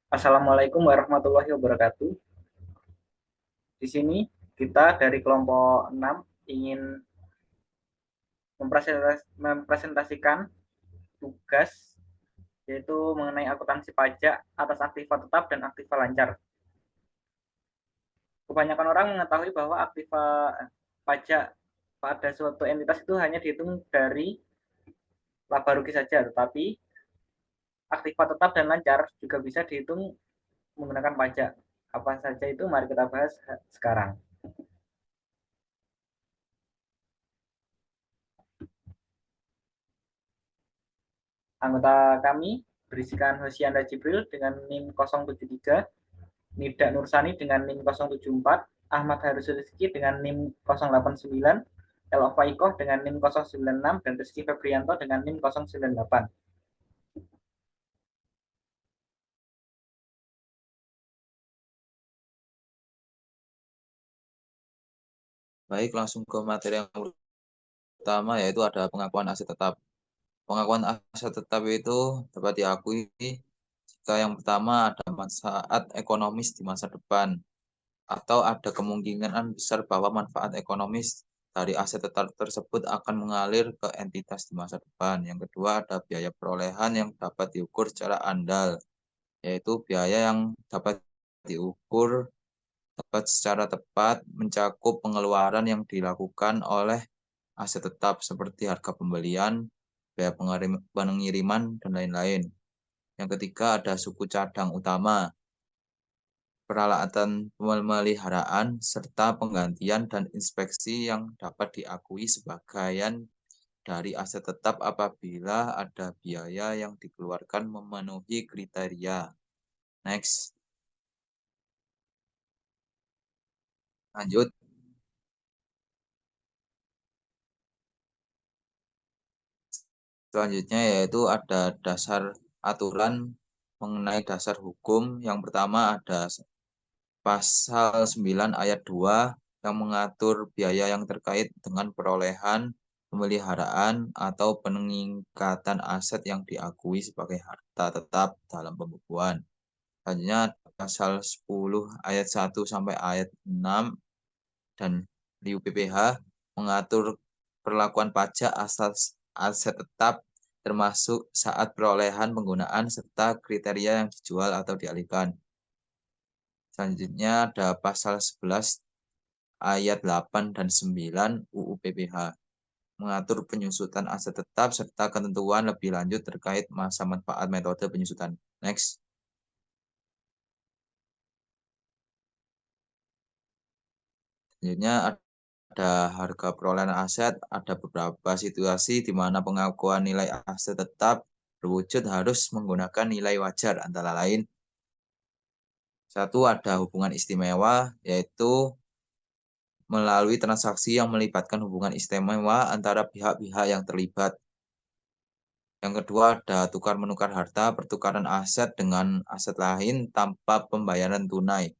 Assalamualaikum warahmatullahi wabarakatuh. Di sini kita dari kelompok 6 ingin mempresentasikan tugas yaitu mengenai akuntansi pajak atas aktiva tetap dan aktiva lancar. Kebanyakan orang mengetahui bahwa aktiva pajak pada suatu entitas itu hanya dihitung dari laba rugi saja, tetapi aktiva tetap dan lancar juga bisa dihitung menggunakan pajak. Apa saja itu mari kita bahas sekarang. Anggota kami berisikan Hosianda Jibril dengan NIM 073, Nida Nursani dengan NIM 074, Ahmad Harus Rizki dengan NIM 089, Elova Ikoh dengan NIM 096, dan Rizky Febrianto dengan NIM 098. Baik, langsung ke materi yang pertama, yaitu ada pengakuan aset tetap. Pengakuan aset tetap itu dapat diakui jika yang pertama ada manfaat ekonomis di masa depan, atau ada kemungkinan besar bahwa manfaat ekonomis dari aset tetap tersebut akan mengalir ke entitas di masa depan. Yang kedua, ada biaya perolehan yang dapat diukur secara andal, yaitu biaya yang dapat diukur dapat secara tepat mencakup pengeluaran yang dilakukan oleh aset tetap seperti harga pembelian, biaya pengiriman, dan lain-lain. Yang ketiga ada suku cadang utama, peralatan pemeliharaan, serta penggantian dan inspeksi yang dapat diakui sebagian dari aset tetap apabila ada biaya yang dikeluarkan memenuhi kriteria. Next, lanjut. Selanjutnya yaitu ada dasar aturan mengenai dasar hukum. Yang pertama ada Pasal 9 ayat 2 yang mengatur biaya yang terkait dengan perolehan, pemeliharaan, atau peningkatan aset yang diakui sebagai harta tetap dalam pembukuan. Selanjutnya pasal 10 ayat 1 sampai ayat 6 dan RIU PPH mengatur perlakuan pajak asal aset tetap termasuk saat perolehan, penggunaan, serta kriteria yang dijual atau dialihkan. Selanjutnya ada pasal 11 ayat 8 dan 9 UU PPH mengatur penyusutan aset tetap serta ketentuan lebih lanjut terkait masa manfaat metode penyusutan. Next. Selanjutnya ada harga perolehan aset, ada beberapa situasi di mana pengakuan nilai aset tetap berwujud harus menggunakan nilai wajar, antara lain satu ada hubungan istimewa, yaitu melalui transaksi yang melibatkan hubungan istimewa antara pihak-pihak yang terlibat. Yang kedua ada tukar-menukar harta, pertukaran aset dengan aset lain tanpa pembayaran tunai.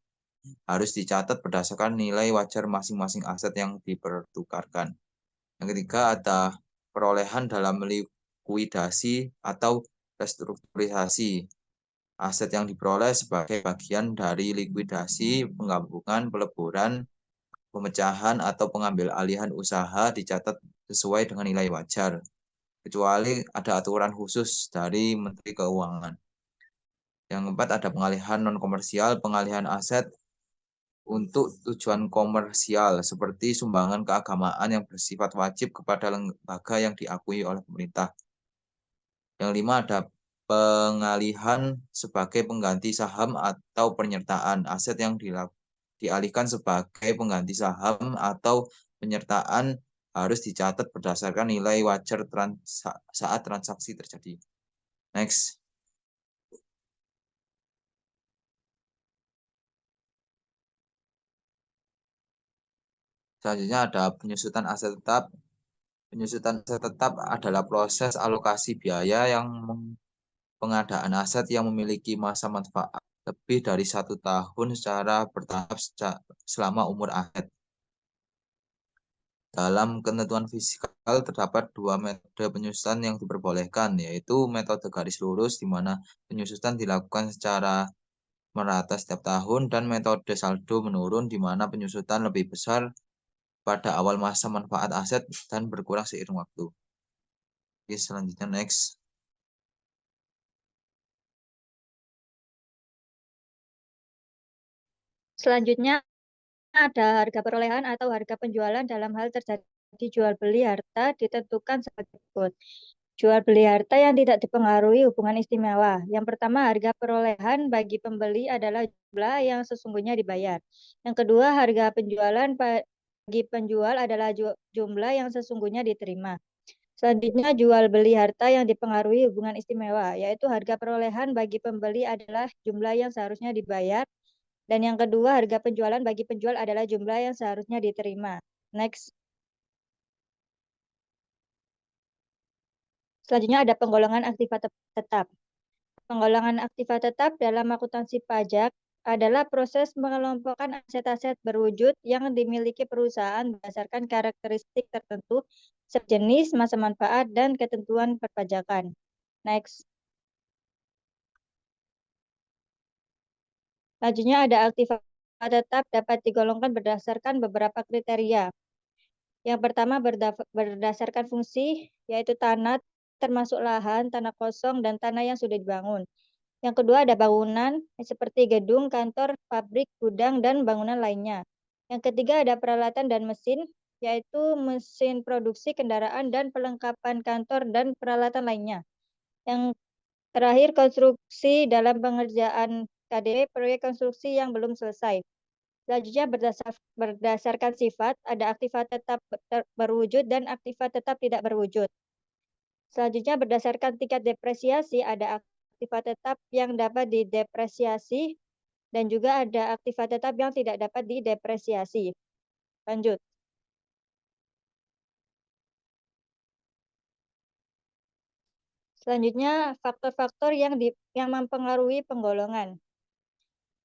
Harus dicatat berdasarkan nilai wajar masing-masing aset yang dipertukarkan. Yang ketiga ada perolehan dalam likuidasi atau restrukturisasi. Aset yang diperoleh sebagai bagian dari likuidasi, penggabungan, peleburan, pemecahan, atau pengambil alihan usaha dicatat sesuai dengan nilai wajar, kecuali ada aturan khusus dari Menteri Keuangan. Yang keempat ada pengalihan non-komersial, pengalihan aset untuk tujuan komersial seperti sumbangan keagamaan yang bersifat wajib kepada lembaga yang diakui oleh pemerintah. Yang lima ada pengalihan sebagai pengganti saham atau penyertaan aset yang dialihkan sebagai pengganti saham atau penyertaan harus dicatat berdasarkan nilai wajar saat transaksi terjadi. Next. Selanjutnya ada penyusutan aset tetap. Penyusutan aset tetap adalah proses alokasi biaya yang pengadaan aset yang memiliki masa manfaat lebih dari 1 tahun secara bertahap selama umur aset. Dalam ketentuan fiskal terdapat 2 metode penyusutan yang diperbolehkan, yaitu metode garis lurus di mana penyusutan dilakukan secara merata setiap tahun dan metode saldo menurun di mana penyusutan lebih besar pada awal masa manfaat aset dan berkurang seiring waktu. Oke, selanjutnya next. Selanjutnya ada harga perolehan atau harga penjualan dalam hal terjadi jual beli harta ditentukan sebagai berikut. Jual beli harta yang tidak dipengaruhi hubungan istimewa. Yang pertama, harga perolehan bagi pembeli adalah jumlah yang sesungguhnya dibayar. Yang kedua, harga penjualan bagi penjual adalah jumlah yang sesungguhnya diterima. Selanjutnya, jual beli harta yang dipengaruhi hubungan istimewa, yaitu harga perolehan bagi pembeli adalah jumlah yang seharusnya dibayar. Dan yang kedua, harga penjualan bagi penjual adalah jumlah yang seharusnya diterima. Next. Selanjutnya ada penggolongan aktiva tetap. Penggolongan aktiva tetap dalam akuntansi pajak adalah proses mengelompokkan aset-aset berwujud yang dimiliki perusahaan berdasarkan karakteristik tertentu, sejenis, masa manfaat, dan ketentuan perpajakan. Next. Selanjutnya ada aktiva tetap dapat digolongkan berdasarkan beberapa kriteria. Yang pertama berdasarkan fungsi, yaitu tanah, termasuk lahan, tanah kosong, dan tanah yang sudah dibangun. Yang kedua ada bangunan, seperti gedung, kantor, pabrik, gudang, dan bangunan lainnya. Yang ketiga ada peralatan dan mesin, yaitu mesin produksi kendaraan dan perlengkapan kantor dan peralatan lainnya. Yang terakhir konstruksi dalam pengerjaan KDP, proyek konstruksi yang belum selesai. Selanjutnya berdasarkan sifat, ada aktiva tetap berwujud dan aktiva tetap tidak berwujud. Selanjutnya berdasarkan tingkat depresiasi, ada aktiva tetap yang dapat didepresiasi dan juga ada aktiva tetap yang tidak dapat didepresiasi. Lanjut. Selanjutnya faktor-faktor yang mempengaruhi penggolongan.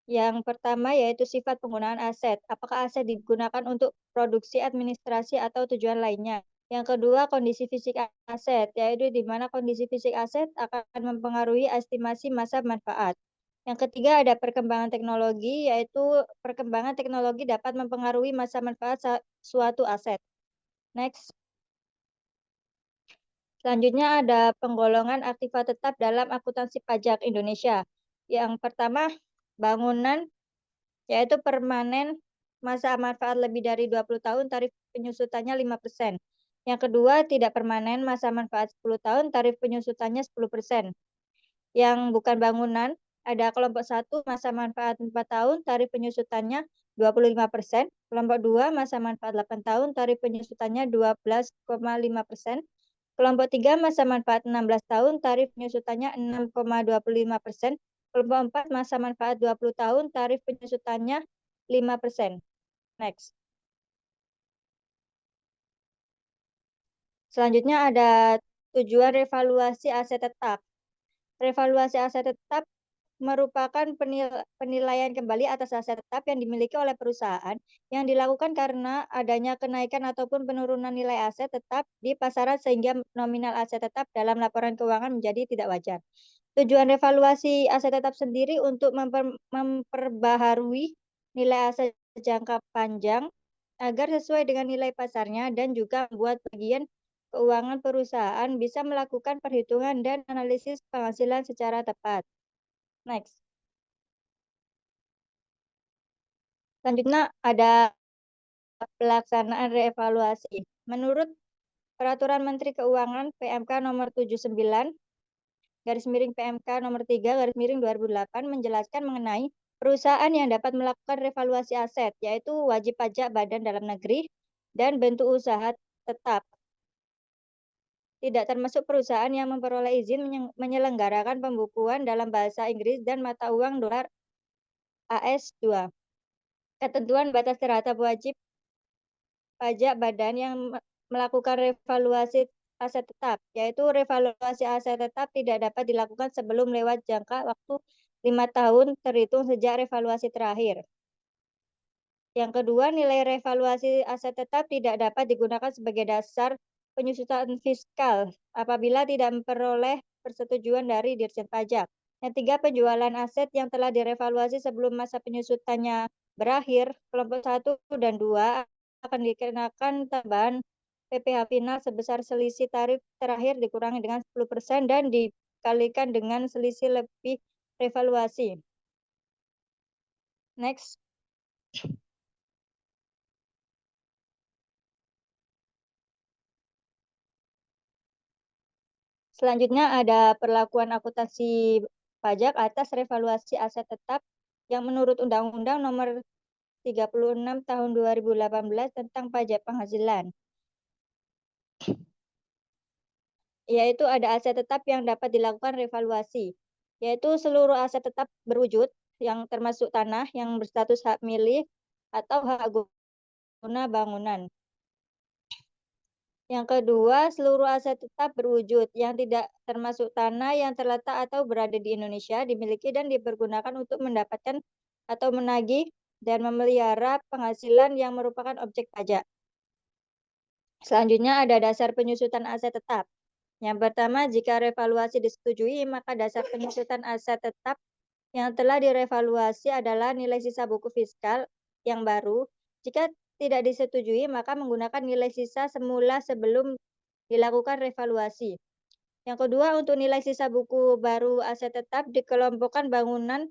Yang pertama yaitu sifat penggunaan aset. Apakah aset digunakan untuk produksi, administrasi, atau tujuan lainnya? Yang kedua, kondisi fisik aset, yaitu di mana kondisi fisik aset akan mempengaruhi estimasi masa manfaat. Yang ketiga, ada perkembangan teknologi, yaitu perkembangan teknologi dapat mempengaruhi masa manfaat suatu aset. Next. Selanjutnya ada penggolongan aktiva tetap dalam akuntansi pajak Indonesia. Yang pertama, bangunan, yaitu permanen, masa manfaat lebih dari 20 tahun, tarif penyusutannya 5%. Yang kedua, tidak permanen, masa manfaat 10 tahun, tarif penyusutannya 10%. Yang bukan bangunan, ada kelompok 1, masa manfaat 4 tahun, tarif penyusutannya 25%. Kelompok 2, masa manfaat 8 tahun, tarif penyusutannya 12,5%. Kelompok 3, masa manfaat 16 tahun, tarif penyusutannya 6,25%. Kelompok 4, masa manfaat 20 tahun, tarif penyusutannya 5%. Next. Selanjutnya ada tujuan revaluasi aset tetap. Revaluasi aset tetap merupakan penilaian kembali atas aset tetap yang dimiliki oleh perusahaan yang dilakukan karena adanya kenaikan ataupun penurunan nilai aset tetap di pasaran sehingga nominal aset tetap dalam laporan keuangan menjadi tidak wajar. Tujuan revaluasi aset tetap sendiri untuk memperbaharui nilai aset jangka panjang agar sesuai dengan nilai pasarnya dan juga membuat bagian keuangan perusahaan bisa melakukan perhitungan dan analisis penghasilan secara tepat. Next. Selanjutnya ada pelaksanaan reevaluasi. Menurut Peraturan Menteri Keuangan PMK nomor 79 garis miring PMK nomor 3 garis miring 2008 menjelaskan mengenai perusahaan yang dapat melakukan revaluasi aset, yaitu wajib pajak badan dalam negeri dan bentuk usaha tetap. Tidak termasuk perusahaan yang memperoleh izin menyelenggarakan pembukuan dalam bahasa Inggris dan mata uang dolar AS2. Ketentuan batas terhadap wajib pajak badan yang melakukan revaluasi aset tetap, yaitu revaluasi aset tetap tidak dapat dilakukan sebelum lewat jangka waktu 5 tahun terhitung sejak revaluasi terakhir. Yang kedua, nilai revaluasi aset tetap tidak dapat digunakan sebagai dasar penyusutan fiskal apabila tidak memperoleh persetujuan dari Dirjen Pajak. Yang tiga, penjualan aset yang telah direvaluasi sebelum masa penyusutannya berakhir. Kelompok 1 dan 2 akan dikenakan tambahan PPh final sebesar selisih tarif terakhir dikurangi dengan 10% dan dikalikan dengan selisih lebih revaluasi. Next. Selanjutnya ada perlakuan akuntansi pajak atas revaluasi aset tetap yang menurut Undang-Undang Nomor 36 Tahun 2018 tentang pajak penghasilan. Yaitu ada aset tetap yang dapat dilakukan revaluasi, yaitu seluruh aset tetap berwujud yang termasuk tanah yang berstatus hak milik atau hak guna bangunan. Yang kedua, seluruh aset tetap berwujud yang tidak termasuk tanah yang terletak atau berada di Indonesia dimiliki dan dipergunakan untuk mendapatkan atau menagih dan memelihara penghasilan yang merupakan objek pajak. Selanjutnya ada dasar penyusutan aset tetap. Yang pertama, jika revaluasi disetujui, maka dasar penyusutan aset tetap yang telah direvaluasi adalah nilai sisa buku fiskal yang baru. Jika tidak disetujui, maka menggunakan nilai sisa semula sebelum dilakukan revaluasi. Yang kedua, untuk nilai sisa buku baru aset tetap dikelompokkan bangunan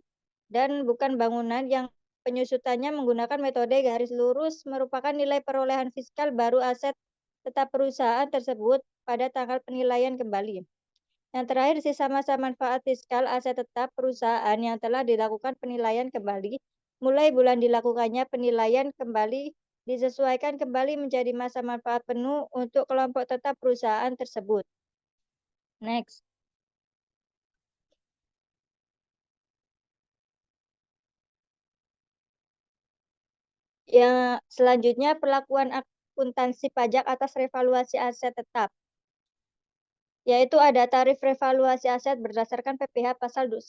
dan bukan bangunan yang penyusutannya menggunakan metode garis lurus merupakan nilai perolehan fiskal baru aset tetap perusahaan tersebut pada tanggal penilaian kembali. Yang terakhir, sisa masa manfaat fiskal aset tetap perusahaan yang telah dilakukan penilaian kembali mulai bulan dilakukannya penilaian kembali disesuaikan kembali menjadi masa manfaat penuh untuk kelompok tetap perusahaan tersebut. Next. Yang selanjutnya, perlakuan akuntansi pajak atas revaluasi aset tetap. Yaitu ada tarif revaluasi aset berdasarkan PPh pasal 19.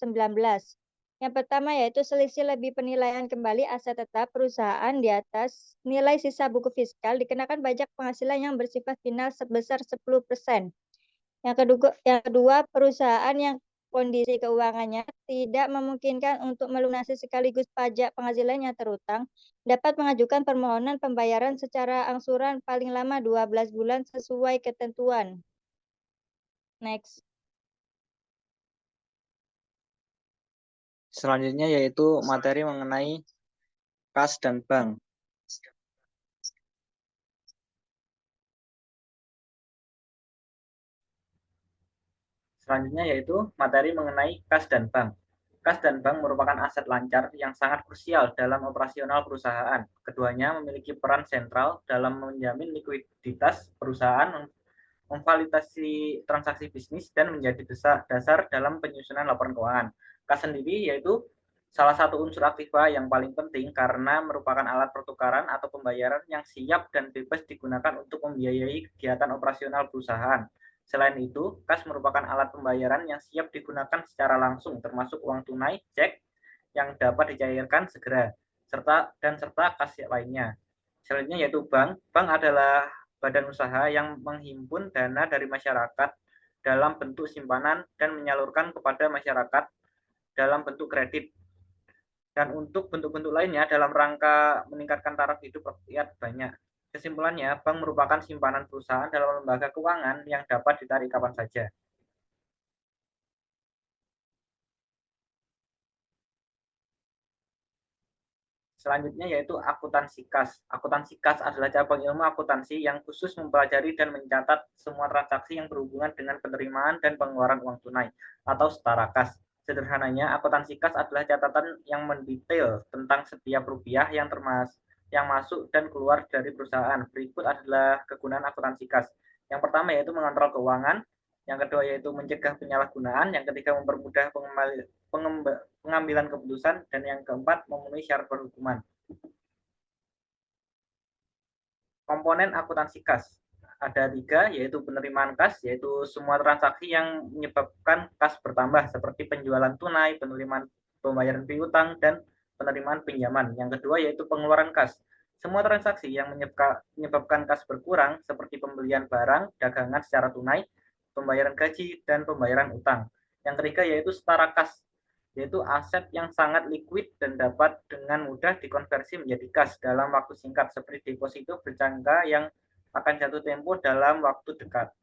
Yang pertama yaitu selisih lebih penilaian kembali aset tetap perusahaan di atas nilai sisa buku fiskal dikenakan pajak penghasilan yang bersifat final sebesar 10%. Yang kedua, perusahaan yang kondisi keuangannya tidak memungkinkan untuk melunasi sekaligus pajak penghasilan yang terutang dapat mengajukan permohonan pembayaran secara angsuran paling lama 12 bulan sesuai ketentuan. Next. Selanjutnya yaitu materi mengenai kas dan bank. Selanjutnya yaitu materi mengenai kas dan bank. Kas dan bank merupakan aset lancar yang sangat krusial dalam operasional perusahaan. Keduanya memiliki peran sentral dalam menjamin likuiditas perusahaan, memvalidasi transaksi bisnis, dan menjadi dasar dalam penyusunan laporan keuangan. Kas sendiri yaitu salah satu unsur aktiva yang paling penting karena merupakan alat pertukaran atau pembayaran yang siap dan bebas digunakan untuk membiayai kegiatan operasional perusahaan. Selain itu, kas merupakan alat pembayaran yang siap digunakan secara langsung, termasuk uang tunai, cek, yang dapat dicairkan segera, serta kas lainnya. Selanjutnya yaitu bank. Bank adalah badan usaha yang menghimpun dana dari masyarakat dalam bentuk simpanan dan menyalurkan kepada masyarakat dalam bentuk kredit. Dan untuk bentuk-bentuk lainnya dalam rangka meningkatkan taraf hidup rakyat banyak. Kesimpulannya, bank merupakan simpanan perusahaan dalam lembaga keuangan yang dapat ditarik kapan saja. Selanjutnya yaitu akuntansi kas. Akuntansi kas adalah cabang ilmu akuntansi yang khusus mempelajari dan mencatat semua transaksi yang berhubungan dengan penerimaan dan pengeluaran uang tunai atau setara kas. Sederhananya, akuntansi kas adalah catatan yang mendetail tentang setiap rupiah yang masuk dan keluar dari perusahaan. Berikut adalah kegunaan akuntansi kas. Yang pertama yaitu mengontrol keuangan, yang kedua yaitu mencegah penyalahgunaan, yang ketiga mempermudah pengambilan keputusan, dan yang keempat memenuhi syarat perhukuman. Komponen akuntansi kas ada 3, yaitu penerimaan kas, yaitu semua transaksi yang menyebabkan kas bertambah seperti penjualan tunai, penerimaan pembayaran piutang, dan penerimaan pinjaman. Yang kedua yaitu pengeluaran kas, semua transaksi yang menyebabkan kas berkurang seperti pembelian barang dagangan secara tunai, pembayaran gaji, dan pembayaran utang. Yang ketiga yaitu setara kas, yaitu aset yang sangat liquid dan dapat dengan mudah dikonversi menjadi kas dalam waktu singkat, seperti deposito berjangka yang akan jatuh tempo dalam waktu dekat.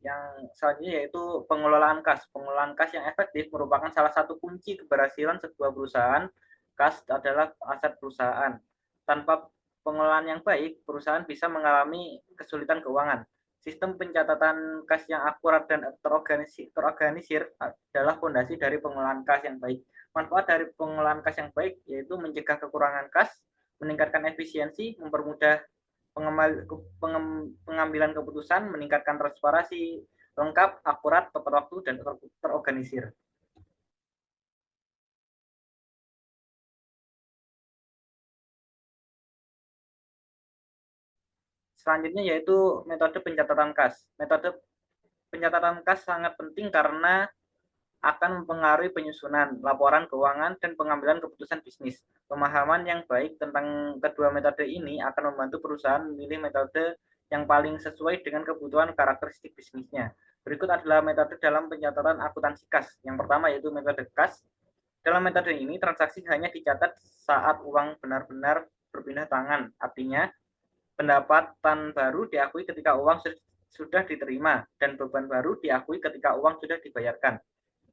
Yang selanjutnya yaitu pengelolaan kas. Pengelolaan kas yang efektif merupakan salah satu kunci keberhasilan sebuah perusahaan. Kas adalah aset perusahaan. Tanpa pengelolaan yang baik, perusahaan bisa mengalami kesulitan keuangan. Sistem pencatatan kas yang akurat dan terorganisir adalah fondasi dari pengelolaan kas yang baik. Manfaat dari pengelolaan kas yang baik yaitu mencegah kekurangan kas, meningkatkan efisiensi, mempermudah pengambilan keputusan, meningkatkan transparansi lengkap, akurat, tepat waktu, dan terorganisir. Selanjutnya yaitu metode pencatatan kas. Metode pencatatan kas sangat penting karena akan mempengaruhi penyusunan laporan keuangan dan pengambilan keputusan bisnis. Pemahaman yang baik tentang kedua metode ini akan membantu perusahaan memilih metode yang paling sesuai dengan kebutuhan karakteristik bisnisnya. Berikut adalah metode dalam pencatatan akuntansi kas. Yang pertama yaitu metode kas. Dalam metode ini, transaksi hanya dicatat saat uang benar-benar berpindah tangan. Artinya, pendapatan baru diakui ketika uang sudah diterima dan beban baru diakui ketika uang sudah dibayarkan.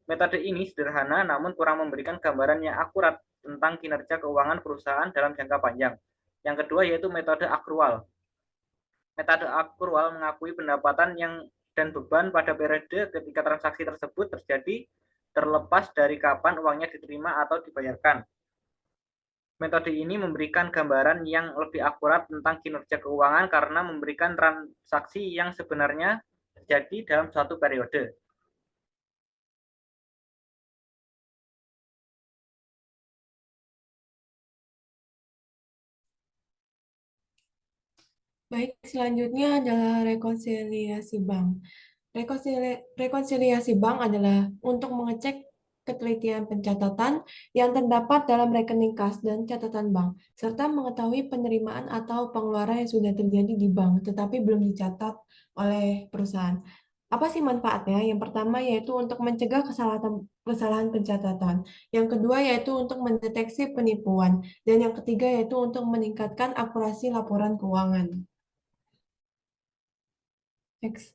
Metode ini sederhana namun kurang memberikan gambaran yang akurat tentang kinerja keuangan perusahaan dalam jangka panjang. Yang kedua yaitu metode akrual. Metode akrual mengakui pendapatan dan beban pada periode ketika transaksi tersebut terjadi terlepas dari kapan uangnya diterima atau dibayarkan. Metode ini memberikan gambaran yang lebih akurat tentang kinerja keuangan karena memberikan transaksi yang sebenarnya terjadi dalam suatu periode. Baik, selanjutnya adalah rekonsiliasi bank. Rekonsiliasi bank adalah untuk mengecek ketelitian pencatatan yang terdapat dalam rekening kas dan catatan bank, serta mengetahui penerimaan atau pengeluaran yang sudah terjadi di bank, tetapi belum dicatat oleh perusahaan. Apa sih manfaatnya? Yang pertama yaitu untuk mencegah kesalahan pencatatan. Yang kedua yaitu untuk mendeteksi penipuan. Dan yang ketiga yaitu untuk meningkatkan akurasi laporan keuangan. Next.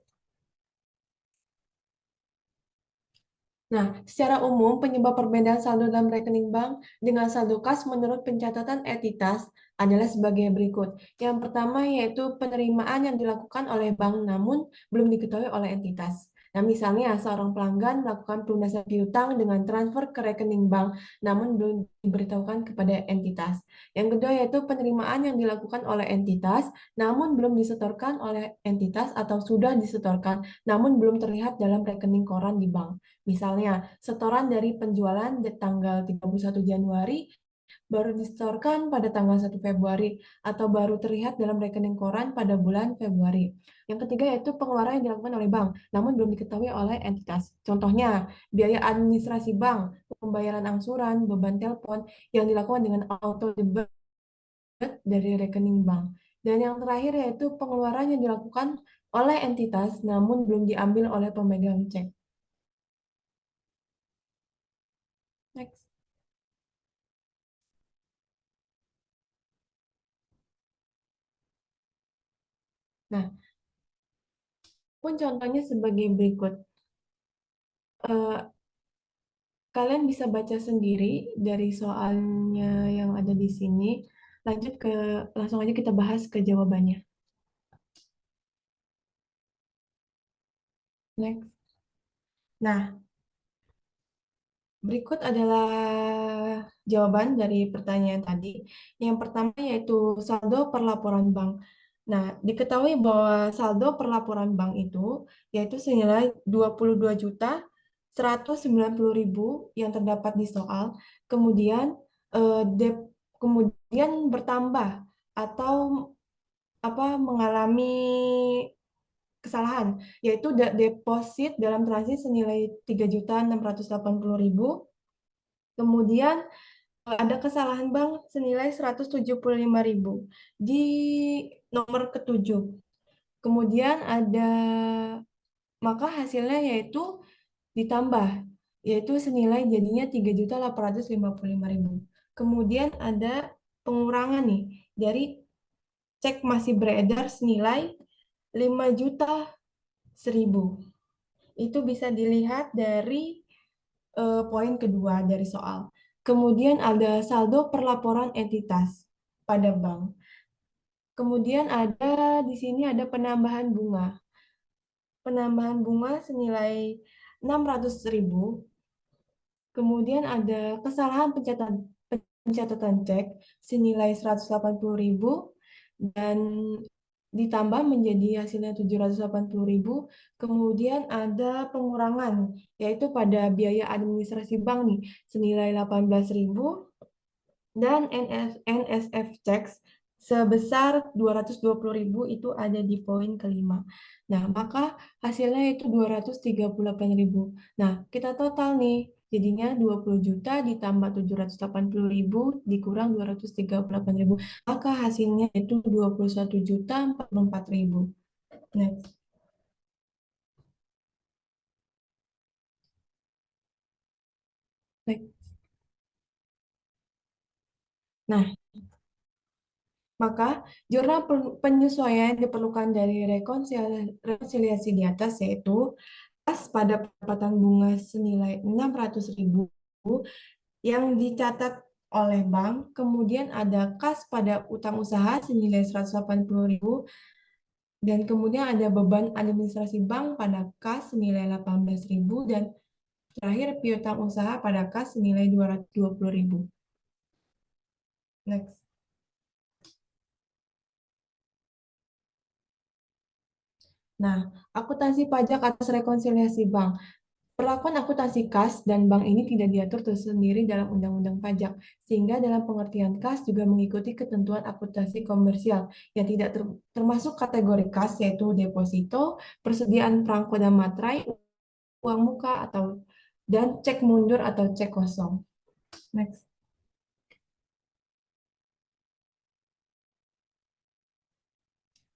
Nah, secara umum, penyebab perbedaan saldo dalam rekening bank dengan saldo kas menurut pencatatan entitas adalah sebagai berikut. Yang pertama yaitu penerimaan yang dilakukan oleh bank namun belum diketahui oleh entitas. Nah, misalnya seorang pelanggan melakukan pelunasan piutang dengan transfer ke rekening bank namun belum diberitahukan kepada entitas. Yang kedua yaitu penerimaan yang dilakukan oleh entitas namun belum disetorkan oleh entitas atau sudah disetorkan namun belum terlihat dalam rekening koran di bank. Misalnya, setoran dari penjualan di tanggal 31 Januari baru disetorkan pada tanggal 1 Februari atau baru terlihat dalam rekening koran pada bulan Februari. Yang ketiga yaitu pengeluaran yang dilakukan oleh bank, namun belum diketahui oleh entitas. Contohnya, biaya administrasi bank, pembayaran angsuran, beban telepon yang dilakukan dengan auto debit dari rekening bank. Dan yang terakhir yaitu pengeluaran yang dilakukan oleh entitas namun belum diambil oleh pemegang cek. Next. Nah, pun contohnya sebagai berikut. Kalian bisa baca sendiri dari soalnya yang ada di sini. Langsung aja kita bahas ke jawabannya. Next. Nah, berikut adalah jawaban dari pertanyaan tadi. Yang pertama yaitu saldo per laporan bank. Nah, diketahui bahwa saldo per laporan bank itu yaitu senilai 22.190.000 yang terdapat di soal. Kemudian bertambah atau mengalami kesalahan, yaitu deposit dalam transaksi senilai 3.680.000. Kemudian ada kesalahan bank senilai 175.000 di nomor ke-7. Kemudian maka hasilnya yaitu ditambah, yaitu senilai jadinya 3.855.000. Kemudian ada pengurangan nih dari cek masih beredar senilai 5.000.000. Itu bisa dilihat dari poin kedua dari soal. Kemudian ada saldo perlaporan entitas pada bank. Kemudian ada di sini ada penambahan bunga. Penambahan bunga senilai 600.000. Kemudian ada kesalahan pencatatan cek senilai 180.000 dan ditambah menjadi hasilnya 780.000. Kemudian ada pengurangan yaitu pada biaya administrasi bank nih senilai 18.000 dan NSF checks sebesar 220.000 itu ada di poin kelima. Nah, maka hasilnya itu 238.000. Nah, kita total nih, jadinya 20 juta ditambah 780.000 dikurang 238.000. Maka hasilnya itu 21.044.000. Next. Next. Nah, maka jurnal penyesuaian yang diperlukan dari rekonsiliasi di atas yaitu kas pada pendapatan bunga senilai 600.000 yang dicatat oleh bank, kemudian ada kas pada utang usaha senilai 180.000 dan kemudian ada beban administrasi bank pada kas senilai 18.000 dan terakhir piutang usaha pada kas senilai 220.000. Next. Nah, akuntansi pajak atas rekonsiliasi bank. Perlakuan akuntansi kas dan bank ini tidak diatur tersendiri dalam Undang-Undang Pajak, sehingga dalam pengertian kas juga mengikuti ketentuan akuntansi komersial yang tidak termasuk kategori kas, yaitu deposito, persediaan perangko dan materai, uang muka, dan cek mundur atau cek kosong. Next.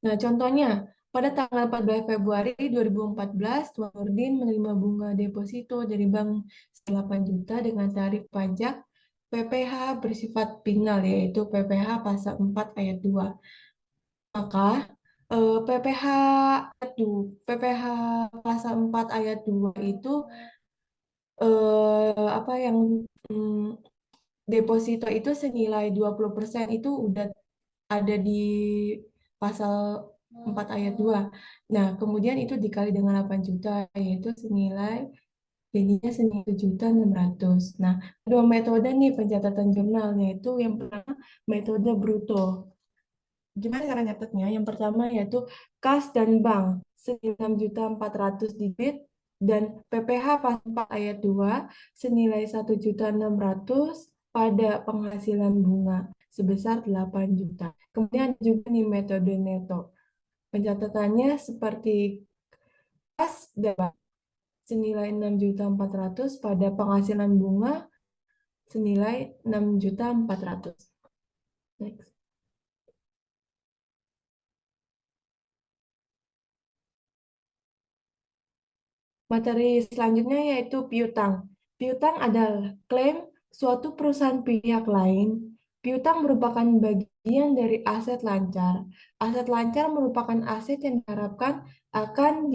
Nah, contohnya, pada tanggal 14 Februari 2014, Tuan Nurdin menerima bunga deposito dari bank 8 juta dengan tarif pajak PPh bersifat final, yaitu PPh pasal 4 ayat 2. Maka PPh PPh pasal 4 ayat 2 itu apa yang deposito itu senilai 20% itu udah ada di pasal 4 ayat 2. Nah, kemudian itu dikali dengan 8 juta, yaitu senilai jadinya senilai 1.600.000. Nah, dua metode nih pencatatan jurnalnya itu yang pertama metode bruto. Gimana cara nyatetnya? Yang pertama yaitu kas dan bank senilai 6.400.000 debit dan PPh pasal 4 ayat 2 senilai 1.600.000 pada penghasilan bunga sebesar 8 juta. Kemudian juga nih metode neto. Pencatatannya seperti kas dan bank senilai 6.400.000 pada penghasilan bunga senilai 6.400.000. Next. Materi selanjutnya yaitu piutang. Piutang adalah klaim suatu perusahaan pihak lain. Piutang merupakan bagian dari aset lancar. Aset lancar merupakan aset yang diharapkan akan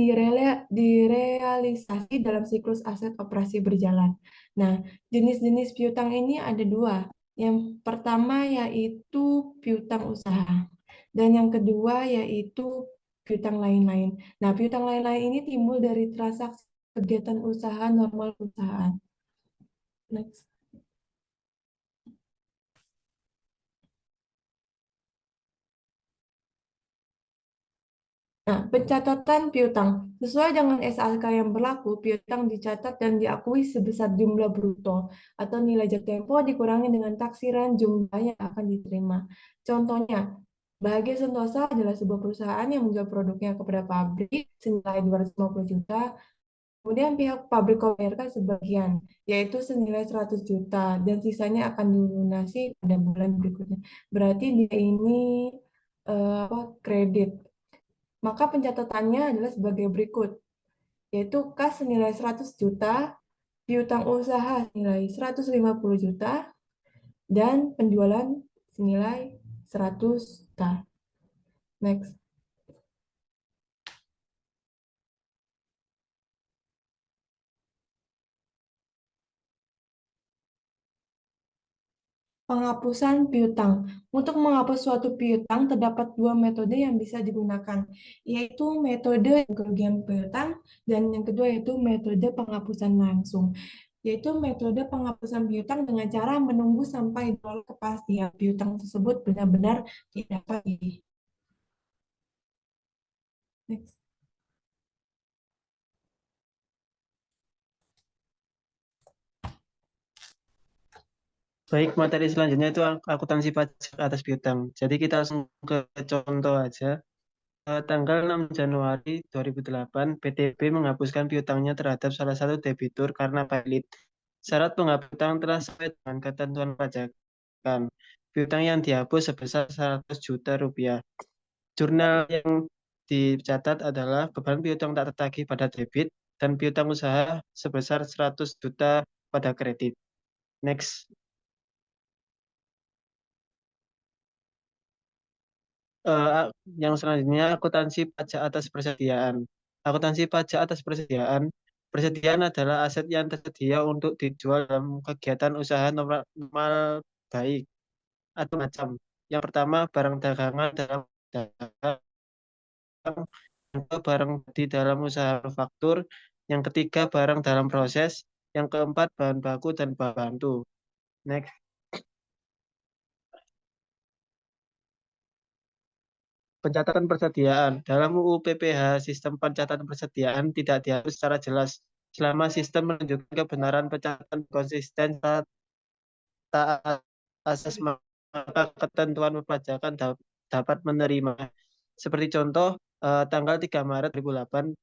direalisasi dalam siklus aset operasi berjalan. Nah, jenis-jenis piutang ini ada dua. Yang pertama yaitu piutang usaha. Dan yang kedua yaitu piutang lain-lain. Nah, piutang lain-lain ini timbul dari transaksi kegiatan usaha normal perusahaan. Next. Nah, pencatatan piutang. Sesuai dengan SAK yang berlaku, piutang dicatat dan diakui sebesar jumlah bruto atau nilai jatuh tempo dikurangi dengan taksiran jumlah yang akan diterima. Contohnya, Bahagia Sentosa adalah sebuah perusahaan yang menjual produknya kepada pabrik senilai 250 juta. Kemudian pihak pabrik membayarkan sebagian, yaitu senilai 100 juta, dan sisanya akan dilunasi pada bulan berikutnya. Berarti dia ini kredit. Maka pencatatannya adalah sebagai berikut, yaitu kas senilai 100 juta, piutang usaha senilai 150 juta, dan penjualan senilai 100 juta. Next. Penghapusan piutang. Untuk menghapus suatu piutang, terdapat dua metode yang bisa digunakan, yaitu metode kerugian piutang dan yang kedua yaitu metode penghapusan langsung, yaitu metode penghapusan piutang dengan cara menunggu sampai kepastian piutang tersebut benar-benar tidak dapat dipilih. Next. Baik, materi selanjutnya itu akuntansi pajak atas piutang. Jadi kita langsung ke contoh aja. Tanggal 6 Januari 2008, PTB menghapuskan piutangnya terhadap salah satu debitur karena valid. Syarat penghapusan telah sesuai dengan ketentuan pajakan. Piutang yang dihapus sebesar 100 juta rupiah. Jurnal yang dicatat adalah beban piutang tak tertagih pada debit dan piutang usaha sebesar 100 juta pada kredit. Next. Yang selanjutnya akuntansi pajak atas persediaan. Akuntansi pajak atas persediaan. Persediaan adalah aset yang tersedia untuk dijual dalam kegiatan usaha normal baik atau macam. Yang pertama, barang dagangan dalam dagang. Yang kedua, barang di dalam usaha manufaktur. Yang ketiga, barang dalam proses. Yang keempat, bahan baku dan bahan bantu. Next. Pencatatan persediaan. Dalam UU PPH, sistem pencatatan persediaan tidak diatur secara jelas. Selama sistem menunjukkan kebenaran pencatatan konsisten taat asas, maka ketentuan perpajakan dapat menerima. Seperti contoh, tanggal 3 Maret 2008,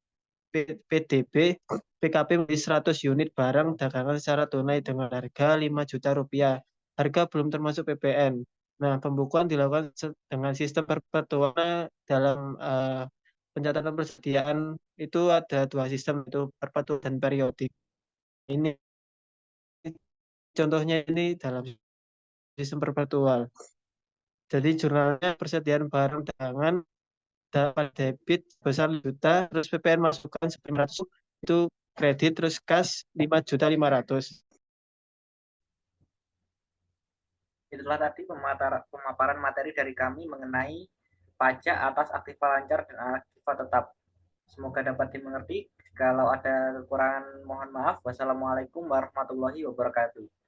PDB PKP membeli 100 unit barang dagangan secara tunai dengan harga 5 juta rupiah. Harga belum termasuk PPN. Nah, pembukuan dilakukan dengan sistem perpetual. Dalam pencatatan persediaan itu ada dua sistem, itu perpetual dan periodik. Ini contohnya ini dalam sistem perpetual. Jadi jurnalnya persediaan barang dagangan dapat debit sebesar juta, terus PPN masukkan 900, itu kredit, terus kas 5.500.000. Itulah tadi pemaparan materi dari kami mengenai pajak atas aktiva lancar dan aktiva tetap. Semoga dapat dimengerti. Kalau ada kekurangan mohon maaf. Wassalamualaikum warahmatullahi wabarakatuh.